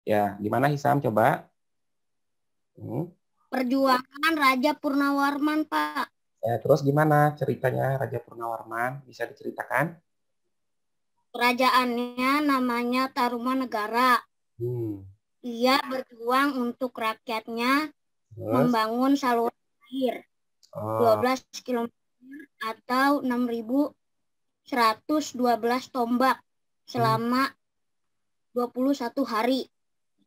Ya, gimana Hisam coba? Hmm. Perjuangan Raja Purnawarman, Pak. Ya, terus gimana ceritanya Raja Purnawarman? Bisa diceritakan? Kerajaannya namanya Tarumanegara. Hmm. Ia berjuang untuk rakyatnya Terus, membangun saluran air oh, 12 kilometer atau 6.112 tombak hmm, selama 21 hari.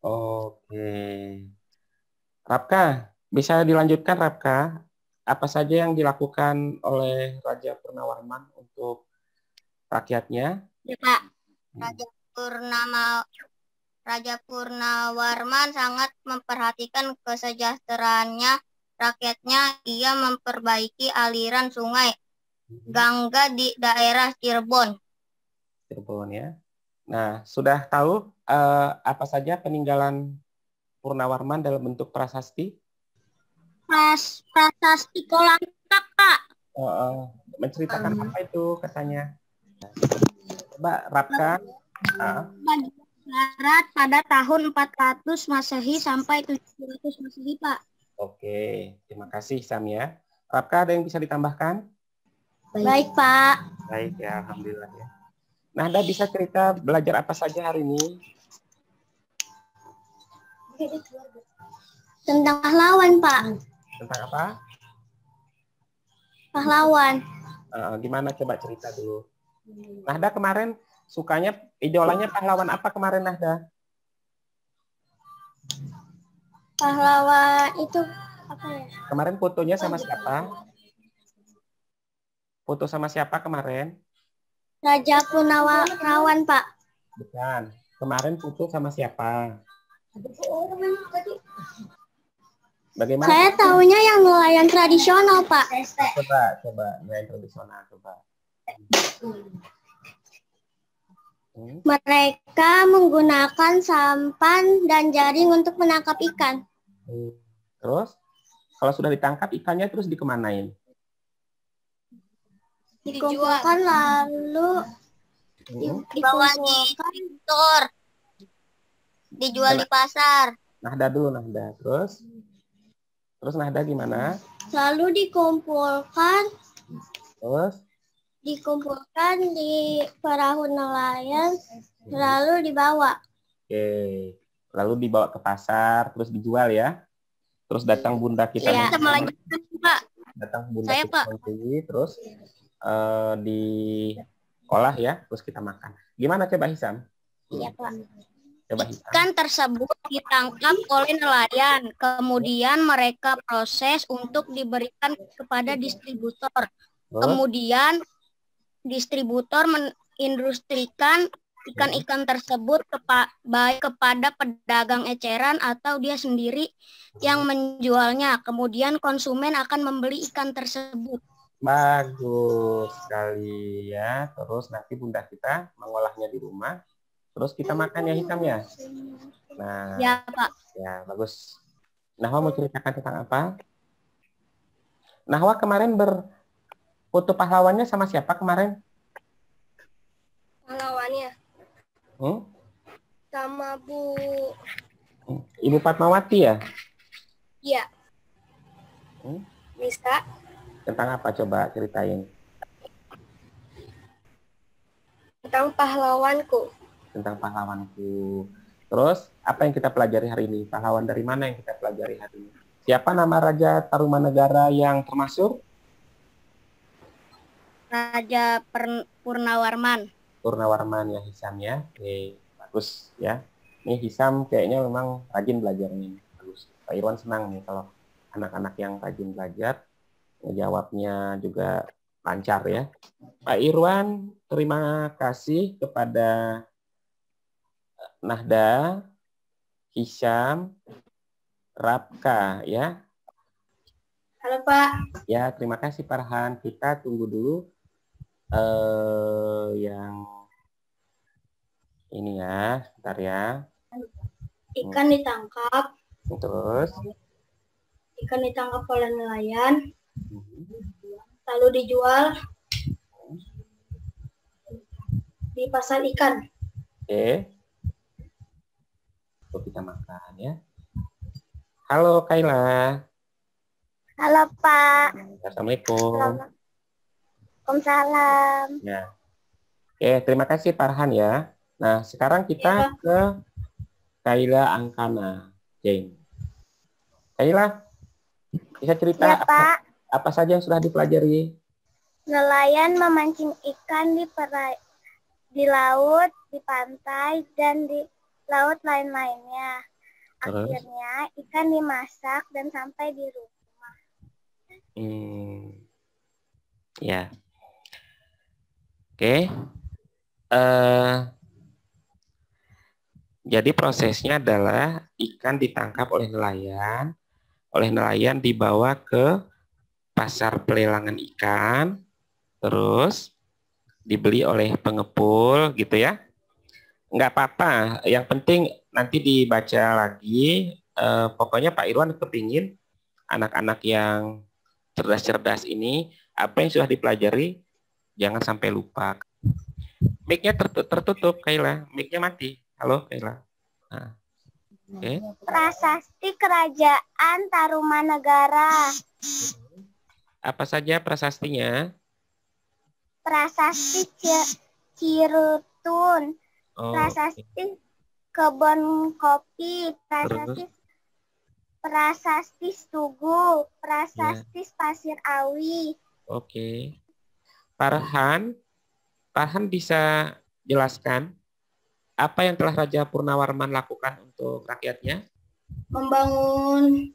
oke. Rapka, bisa dilanjutkan Rapka? Apa saja yang dilakukan oleh Raja Purnawarman untuk rakyatnya? Ya, Pak. Hmm. Raja Purnama Raja Purnawarman sangat memperhatikan kesejahteraannya rakyatnya. Ia memperbaiki aliran sungai Gangga di daerah Cirebon. Cirebon ya. Nah, sudah tahu apa saja peninggalan Purnawarman dalam bentuk prasasti? Prasasti Kolangkap, Pak. Eh, menceritakan apa itu katanya? Coba Rapka. Ah, Bagian barat pada tahun 400 Masehi sampai 700 Masehi, Pak. oke, terima kasih Sam ya. Rapka ada yang bisa ditambahkan? Baik, Pak. Baik ya, alhamdulillah ya. Nah, Anda bisa cerita belajar apa saja hari ini? Tentang pahlawan, Pak. Tentang apa? Pahlawan. Gimana coba cerita dulu. Nahda kemarin sukanya idolanya pahlawan apa kemarin Nahda? Pahlawan itu apa ya? Kemarin fotonya sama siapa? Foto sama siapa kemarin? Raja Purnawarawan, Pak. Bukan. Kemarin foto sama siapa? Bagaimana? Saya tahunya yang nelayan tradisional, Pak. Coba nilai tradisional coba. Mereka menggunakan sampan dan jaring untuk menangkap ikan. Terus kalau sudah ditangkap ikannya terus dikemanain? Dikumpulkan lalu dibawa di store, dijual di pasar. Nahda dulu Nahda. Terus Nahda gimana? Lalu dikumpulkan Terus di perahu nelayan, lalu dibawa. oke. Lalu dibawa ke pasar, terus dijual ya. Terus datang bunda kita Ya. Kita melanjutkan, Pak. datang bunda Saya, kita Pak. nanti, terus diolah ya, terus kita makan. Gimana coba Hisam? Iya, Pak. Coba Hisam. Ikan tersebut ditangkap oleh nelayan, kemudian mereka proses untuk diberikan kepada distributor. Terus? Kemudian distributor mengindustrikan ikan-ikan tersebut baik kepada pedagang eceran atau dia sendiri yang menjualnya. Kemudian konsumen akan membeli ikan tersebut. Bagus sekali ya. Terus nanti bunda kita mengolahnya di rumah. Terus kita makan ya Hisam ya. Nah, ya Pak. Ya bagus. Nahwa mau ceritakan tentang apa? Nahwa kemarin berfoto pahlawannya sama siapa kemarin? Pahlawannya sama Ibu Fatmawati ya? Iya. Bisa. Tentang apa coba ceritain? Tentang pahlawanku. Tentang pahlawanku. Terus apa yang kita pelajari hari ini? Pahlawan dari mana yang kita pelajari hari ini? Siapa nama Raja Tarumanegara yang termasuk? Raja Purnawarman. Purnawarman ya Hisam ya. Oke, bagus ya. Ini Hisam kayaknya memang rajin belajar nih. Bagus. Pak Irwan senang nih kalau anak-anak yang rajin belajar. Jawabnya juga lancar ya. Pak Irwan, terima kasih kepada Nahda, Hisham, Rapka ya. Halo Pak. Ya, terima kasih Farhan. Kita tunggu dulu yang ini ya, sebentar ya. Ikan ditangkap. Terus? Ikan ditangkap oleh nelayan. Lalu dijual di pasar ikan. Oke. untuk kita makan ya. Halo Kaila. Halo Pak. Assalamualaikum. Waalaikumsalam. Ya. Oke, terima kasih Farhan ya. Nah, sekarang kita ke Kaila Angkana. Jane. Kaila, bisa cerita Ya Pak. apa saja yang sudah dipelajari? Nelayan memancing ikan di laut, di pantai, dan di laut lain-lainnya. Terus? Akhirnya ikan dimasak dan sampai di rumah. Ya. Oke. Jadi prosesnya adalah ikan ditangkap oleh nelayan dibawa ke pasar pelelangan ikan, terus dibeli oleh pengepul gitu ya. Nggak apa-apa, yang penting nanti dibaca lagi. Pokoknya Pak Irwan kepingin anak-anak yang cerdas-cerdas ini, apa yang sudah dipelajari, jangan sampai lupa. Mic-nya tertutup, Kaila. Mic-nya mati. Halo, Kaila. Nah, okay. Prasasti Kerajaan Tarumanegara. Apa saja prasastinya? Prasasti Cirutun. Prasasti Kebon Kopi. Prasasti Tugu. Prasasti Pasir Awi. Oke. Farhan bisa jelaskan apa yang telah Raja Purnawarman lakukan untuk rakyatnya? Membangun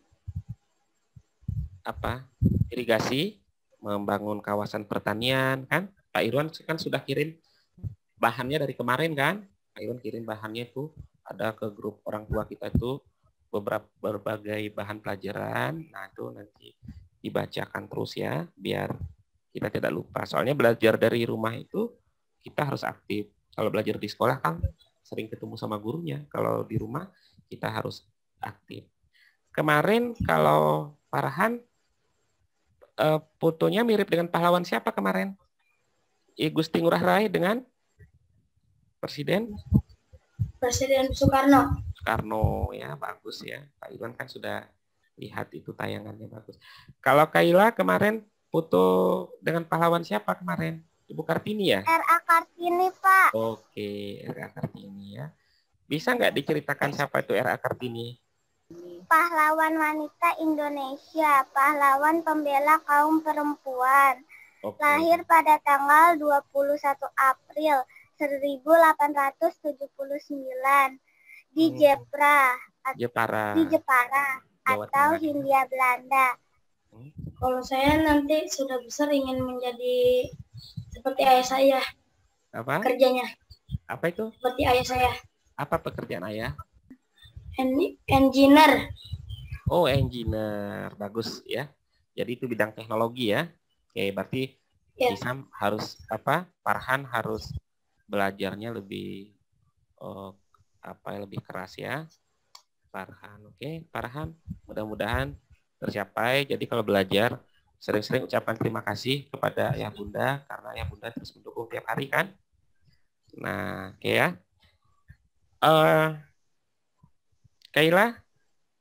irigasi, membangun kawasan pertanian, kan? Pak Irwan kan sudah kirim bahannya dari kemarin, kan? Pak Irwan kirim bahannya itu ada ke grup orang tua kita itu berbagai bahan pelajaran. Nah, itu nanti dibacakan terus ya, biar kita tidak lupa. Soalnya belajar dari rumah itu kita harus aktif. Kalau belajar di sekolah kan sering ketemu sama gurunya. Kalau di rumah kita harus aktif. Kemarin kalau Farhan fotonya mirip dengan pahlawan siapa kemarin? I Gusti Ngurah Rai dengan Presiden Soekarno. Soekarno ya, bagus ya. Pak Iwan kan sudah lihat itu tayangannya, bagus. Kalau Kaila kemarin foto dengan pahlawan siapa kemarin? Ibu Kartini ya? R.A. Kartini, Pak. Oke, R.A. Kartini ya. Bisa nggak diceritakan siapa itu R.A. Kartini? Pahlawan wanita Indonesia, pahlawan pembela kaum perempuan. Lahir pada tanggal 21 April 1879 di Jepara atau Hindia Belanda. Kalau saya nanti sudah besar ingin menjadi seperti ayah saya. Apa? Kerjanya. Apa itu? Seperti ayah saya. Apa pekerjaan ayah? Engineer. Oh, engineer. Bagus ya. Jadi itu bidang teknologi ya. Oke, berarti Hisam harus Farhan harus belajarnya lebih lebih keras ya. Farhan. Oke, Farhan mudah-mudahan tercapai. Jadi kalau belajar sering-sering ucapkan terima kasih kepada ayah bunda karena ayah bunda terus mendukung tiap hari kan. Nah, oke ya. Kaila,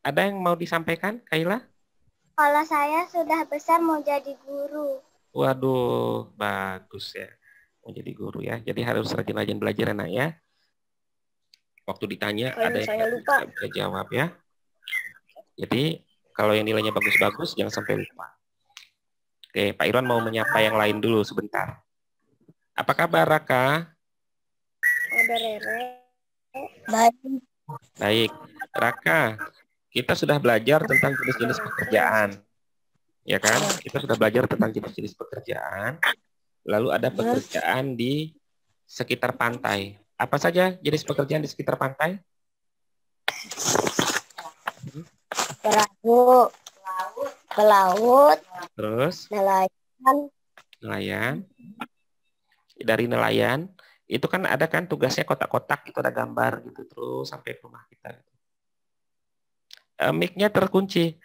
ada yang mau disampaikan, Kaila? Kalau saya sudah besar mau jadi guru. Waduh, bagus ya. Mau jadi guru ya. Jadi harus rajin-rajin belajar anak ya. Waktu ditanya ada yang bisa jawab ya. Jadi kalau yang nilainya bagus-bagus jangan sampai lupa. Oke, Pak Irwan mau menyapa yang lain dulu sebentar. Apa kabar Raka? Ada Rere. Baik. Baik, Raka, kita sudah belajar tentang jenis-jenis pekerjaan. Ya kan? Kita sudah belajar tentang jenis-jenis pekerjaan. Lalu ada pekerjaan di sekitar pantai. Apa saja jenis pekerjaan di sekitar pantai? Perahu, ke laut, terus nelayan. Dari nelayan itu kan ada kan tugasnya kotak-kotak, itu ada gambar gitu terus sampai ke rumah kita. Mic-nya terkunci,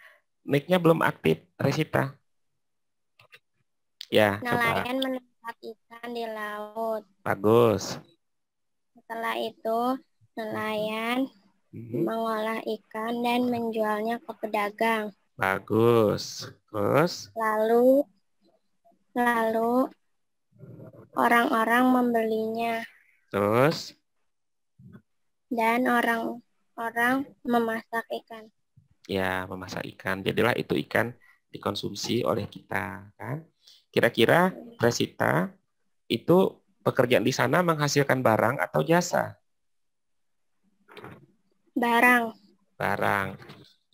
mic-nya belum aktif, Resita. Ya, nelayan menangkap ikan di laut. Bagus. Setelah itu nelayan mengolah ikan dan menjualnya ke pedagang. Bagus. Terus? Lalu orang-orang membelinya Terus? dan orang-orang memasak ikan. Ya, memasak ikan. Jadilah itu ikan dikonsumsi oleh kita, kan? Kira-kira Resita itu pekerjaan di sana menghasilkan barang atau jasa? Barang. Barang.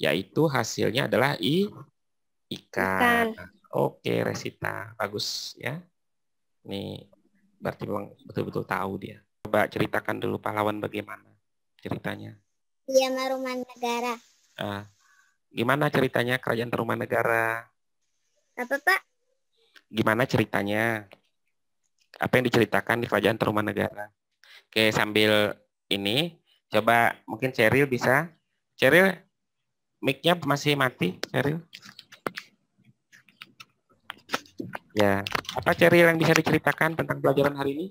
Yaitu hasilnya adalah ikan. Oke, Resita. Bagus ya. Nih, berarti memang betul-betul tahu dia. Coba ceritakan dulu pahlawan bagaimana ceritanya. Dia Tarumanegara. Gimana ceritanya Kerajaan Tarumanegara? Apa, Pak? Gimana ceritanya? Apa yang diceritakan di Kerajaan Tarumanegara? Oke, sambil ini, coba mungkin Cheryl bisa. Cheryl, mic-nya masih mati, Cheryl? Ya, apa Cheryl yang bisa diceritakan tentang pelajaran hari ini?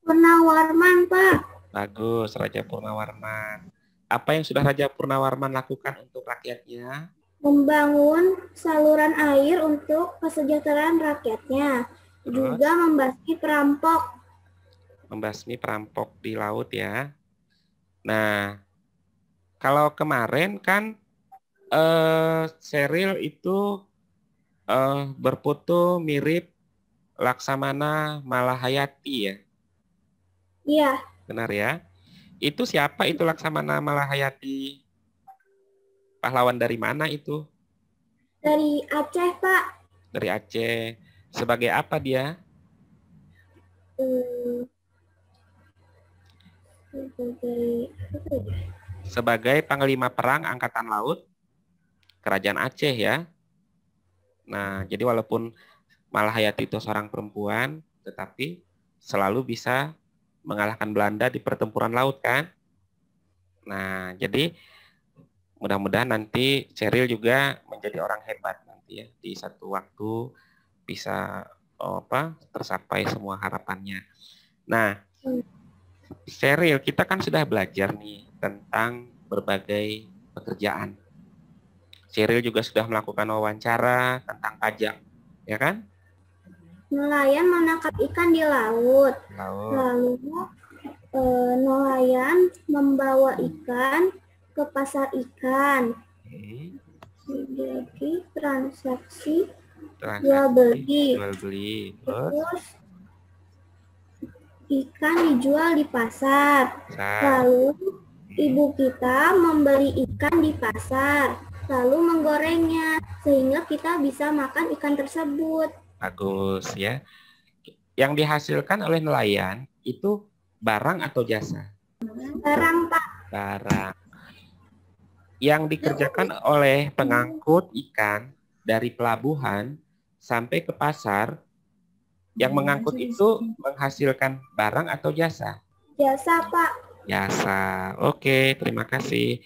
Purnawarman, Pak. Bagus, Raja Purnawarman. Apa yang sudah Raja Purnawarman lakukan untuk rakyatnya? Membangun saluran air untuk kesejahteraan rakyatnya. Juga membasmi perampok. Membasmi perampok di laut ya. Nah, kalau kemarin kan Cheryl itu berfoto mirip Laksamana Malahayati ya. Iya. Benar ya. Itu siapa itu Laksamana Malahayati? Pahlawan dari mana itu? Dari Aceh, Pak. Dari Aceh. Sebagai apa dia? Sebagai Panglima Perang Angkatan Laut Kerajaan Aceh ya. Nah, jadi walaupun Malahayati itu seorang perempuan, tetapi selalu bisa mengalahkan Belanda di pertempuran laut kan. Nah, jadi mudah-mudahan nanti Cheryl juga menjadi orang hebat nanti ya, di satu waktu bisa tercapai semua harapannya. Nah, Cheryl, kita kan sudah belajar nih tentang berbagai pekerjaan. Cheryl juga sudah melakukan wawancara tentang pajak, ya kan? Nelayan menangkap ikan di laut. Lalu nelayan membawa ikan ke pasar ikan. Jadi transaksi jual beli. Terus ikan dijual di pasar. Lalu ibu kita membeli ikan di pasar, lalu menggorengnya sehingga kita bisa makan ikan tersebut. Bagus ya. Yang dihasilkan oleh nelayan itu barang atau jasa? Barang, Pak. Barang. Yang dikerjakan oleh pengangkut ikan dari pelabuhan sampai ke pasar, yang mengangkut itu menghasilkan barang atau jasa? Jasa, Pak. Jasa. Oke, terima kasih.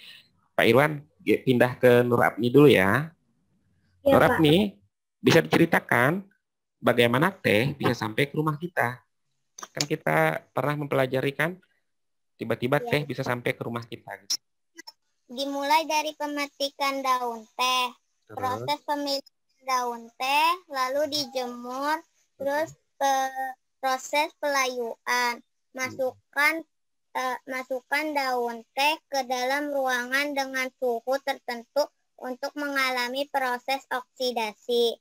Pak Irwan, pindah ke Nur Apni dulu ya. Nur Apni, bisa diceritakan bagaimana teh bisa sampai ke rumah kita? Kan kita pernah mempelajari kan, tiba-tiba teh bisa sampai ke rumah kita. Dimulai dari pemetikan daun teh, proses pemilihan daun teh, lalu dijemur, terus proses pelayuan, masukkan daun teh ke dalam ruangan dengan suhu tertentu untuk mengalami proses oksidasi.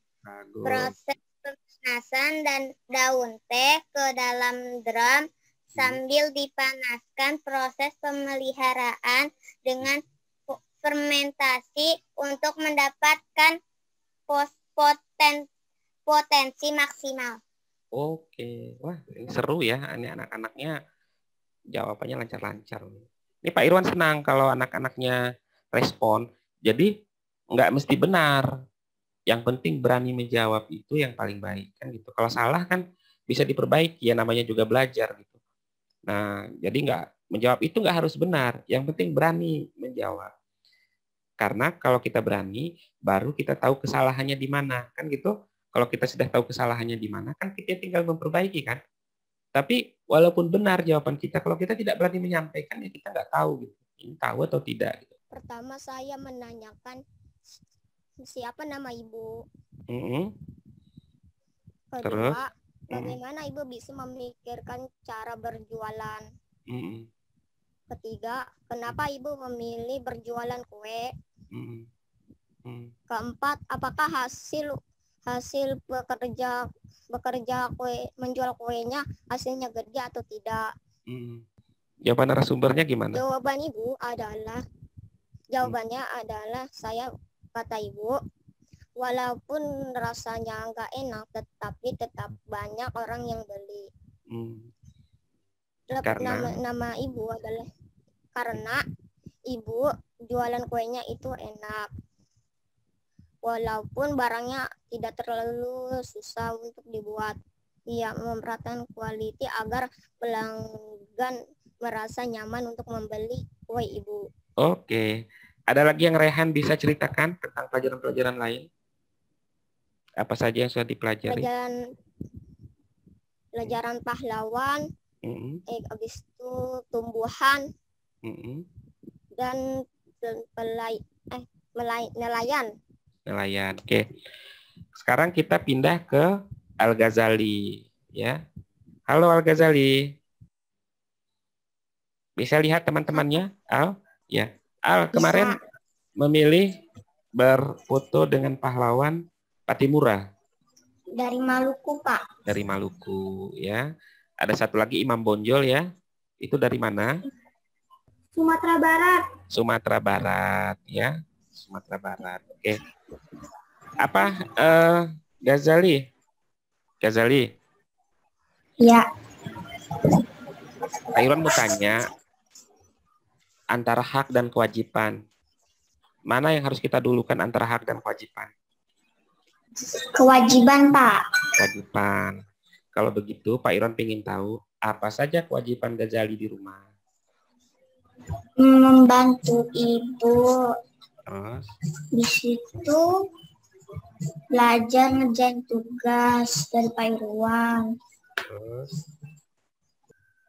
Proses pemanasan dan daun teh ke dalam drum sambil dipanaskan, proses pemeliharaan dengan fermentasi untuk mendapatkan potensi maksimal. Oke, wah ini seru ya, ini anak-anaknya jawabannya lancar-lancar. Ini Pak Irwan senang kalau anak-anaknya respon, jadi nggak mesti benar. Yang penting berani menjawab itu yang paling baik kan gitu. Kalau salah kan bisa diperbaiki ya, namanya juga belajar gitu. Nah, jadi menjawab itu nggak harus benar. Yang penting berani menjawab. Karena kalau kita berani, baru kita tahu kesalahannya di mana kan gitu. Kalau kita sudah tahu kesalahannya di mana, kan kita tinggal memperbaiki kan. Tapi walaupun benar jawaban kita, kalau kita tidak berani menyampaikan ya kita nggak tahu gitu. Ini tahu atau tidak? Pertama saya menanyakan siapa nama ibu. Kedua, bagaimana ibu bisa memikirkan cara berjualan. Ketiga, kenapa ibu memilih berjualan kue. Keempat, apakah hasil bekerja kue, menjual kuenya hasilnya gede atau tidak. Jawaban narasumbernya gimana? Jawabannya adalah saya, kata ibu, walaupun rasanya nggak enak, tetapi tetap banyak orang yang beli. Nama ibu adalah karena ibu jualan kuenya itu enak. Walaupun barangnya tidak terlalu susah untuk dibuat. Ia memperhatikan kualitas agar pelanggan merasa nyaman untuk membeli kue ibu. Oke. Ada lagi yang Rehan bisa ceritakan tentang pelajaran-pelajaran lain? Apa saja yang sudah dipelajari? Pelajaran pahlawan, habis itu tumbuhan, dan nelayan. Nelayan. Oke. Sekarang kita pindah ke Al-Ghazali, ya. Halo Al-Ghazali. Bisa lihat teman-temannya? Al? Ya. Al kemarin memilih berfoto dengan pahlawan Patimura. Dari Maluku, Pak. Dari Maluku, ya. Ada satu lagi Imam Bonjol, ya. Itu dari mana? Sumatera Barat. Sumatera Barat, ya. Sumatera Barat. Oke. Apa Ghazali? Ghazali? Ya. Pak Irwan mau tanya, antara hak dan kewajiban, mana yang harus kita dulukan antara hak dan kewajiban? Kewajiban, Pak. Kewajiban. Kalau begitu, Pak Irwan ingin tahu apa saja kewajiban Ghazali di rumah? Membantu ibu. Terus? Di situ belajar ngerjain tugas dari Pak Irwan. Terus?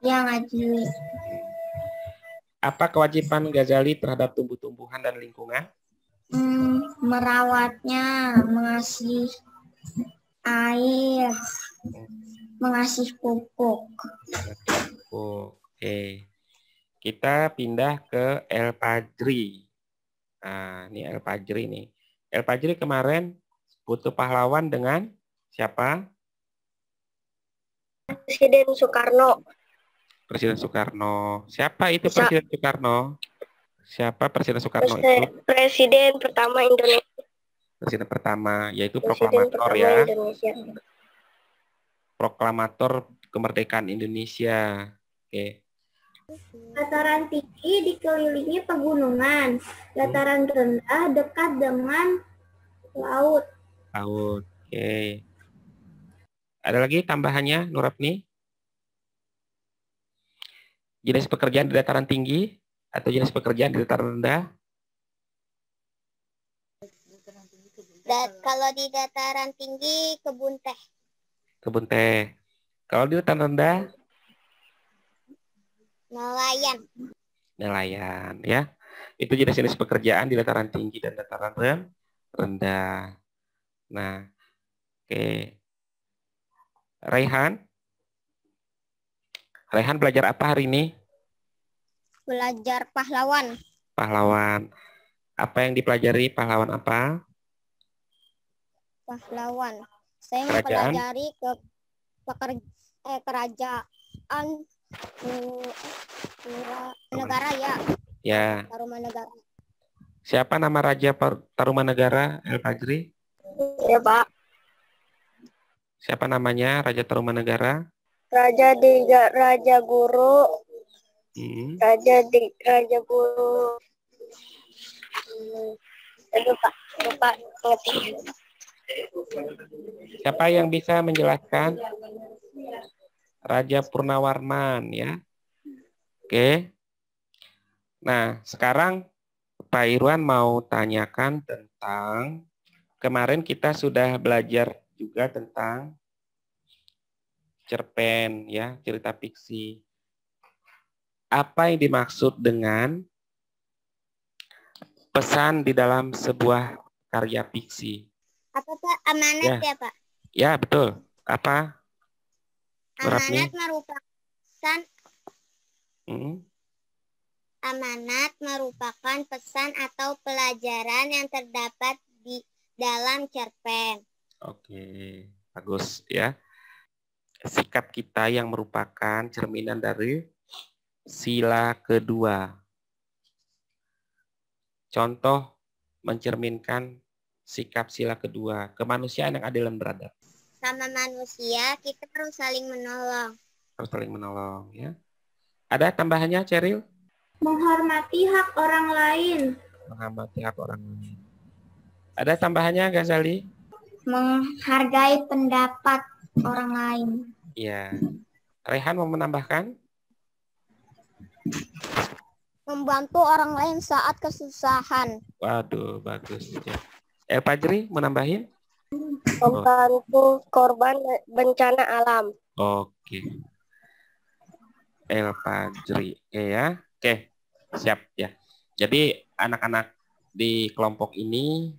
Ya, ngaji. Apa kewajiban Ghazali terhadap tumbuh-tumbuhan dan lingkungan? Merawatnya, mengasih air, mengasih pupuk. Oke. Kita pindah ke El Padri. Nah, ini El Padri nih. El Padri kemarin foto pahlawan dengan siapa? Presiden Soekarno. Presiden Soekarno. Siapa itu Presiden Soekarno? Siapa Presiden Soekarno itu? Presiden pertama Indonesia. Presiden pertama, yaitu proklamator ya. Indonesia. Proklamator kemerdekaan Indonesia. Oke. Dataran tinggi dikelilingi pegunungan. Dataran rendah dekat dengan laut. Laut. Oke. Ada lagi tambahannya, Nurapni? Jenis pekerjaan di dataran tinggi atau jenis pekerjaan di dataran rendah? Kalau di dataran tinggi kebun teh. Kebun teh. Kalau di dataran rendah? Nelayan. Nelayan, ya. Itu jenis-jenis pekerjaan di dataran tinggi dan dataran rendah. Nah, oke. Raihan belajar apa hari ini? Belajar pahlawan. Pahlawan. Apa yang dipelajari pahlawan apa? Pahlawan. Saya mempelajari kerajaan negara ya. Ya. Tarumanegara. Siapa nama Raja Tarumanegara, El Fajri? Ya, Pak. Siapa namanya Raja Tarumanegara? Raja Guru. Raja Guru. Lupa ngerti. Siapa yang bisa menjelaskan? Raja Purnawarman, ya. Oke. Nah, sekarang Pak Irwan mau tanyakan tentang, kemarin kita sudah belajar juga tentang cerpen, ya, cerita fiksi. Apa yang dimaksud dengan pesan di dalam sebuah karya fiksi. Apa Pak? Amanat ya Pak? Ya, betul. Apa? Amanat merupakan pesan. Amanat merupakan pesan atau pelajaran yang terdapat di dalam cerpen. Oke, bagus ya. Sikap kita yang merupakan cerminan dari sila kedua. Contoh mencerminkan sikap sila kedua, kemanusiaan yang adil dan beradab. Sama manusia, kita harus saling menolong. Harus saling menolong, ya. Ada tambahannya, Ceril? Menghormati hak orang lain. Menghormati hak orang lain. Ada tambahannya, Ghazali? Menghargai pendapat orang lain. Iya. Rehan mau menambahkan? Membantu orang lain saat kesusahan. Waduh, bagus. Ya. Fajri mau nambahin? Membantu korban bencana alam. Oke. Fajri. Oke ya. Oke, siap ya. Jadi anak-anak di kelompok ini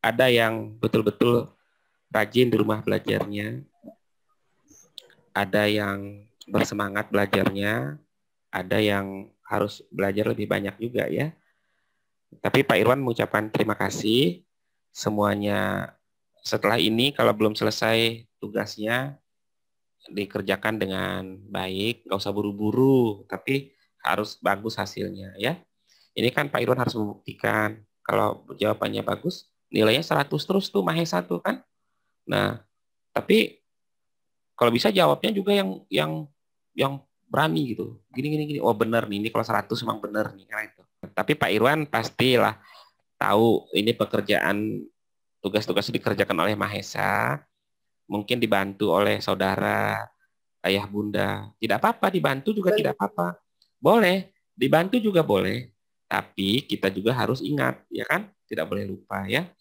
ada yang betul-betul rajin di rumah belajarnya. Ada yang bersemangat belajarnya. Ada yang harus belajar lebih banyak juga ya. Tapi Pak Irwan mengucapkan terima kasih. Semuanya setelah ini kalau belum selesai tugasnya dikerjakan dengan baik, nggak usah buru-buru, tapi harus bagus hasilnya ya. Ini kan Pak Irwan harus membuktikan kalau jawabannya bagus, nilainya 100 terus tuh Mahesa tuh kan. Nah, tapi kalau bisa jawabnya juga yang berani gitu. Gini. Oh benar nih, ini kalau 100 memang benar nih kan itu. Tapi Pak Irwan pastilah tahu ini pekerjaan tugas-tugas dikerjakan oleh Mahesa, mungkin dibantu oleh saudara, ayah bunda. Tidak apa-apa, dibantu juga tidak apa-apa. Boleh, dibantu juga boleh. Tapi kita juga harus ingat, ya kan? Tidak boleh lupa ya.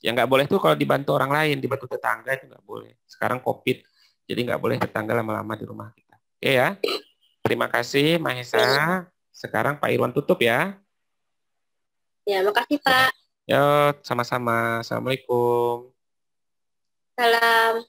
Yang nggak boleh tuh kalau dibantu orang lain, dibantu tetangga itu nggak boleh. Sekarang COVID, jadi nggak boleh tetangga lama-lama di rumah kita. Oke ya. Terima kasih Mahesa. Sekarang Pak Irwan tutup ya. Ya, makasih Pak. Yo, sama-sama. Assalamualaikum. Salam.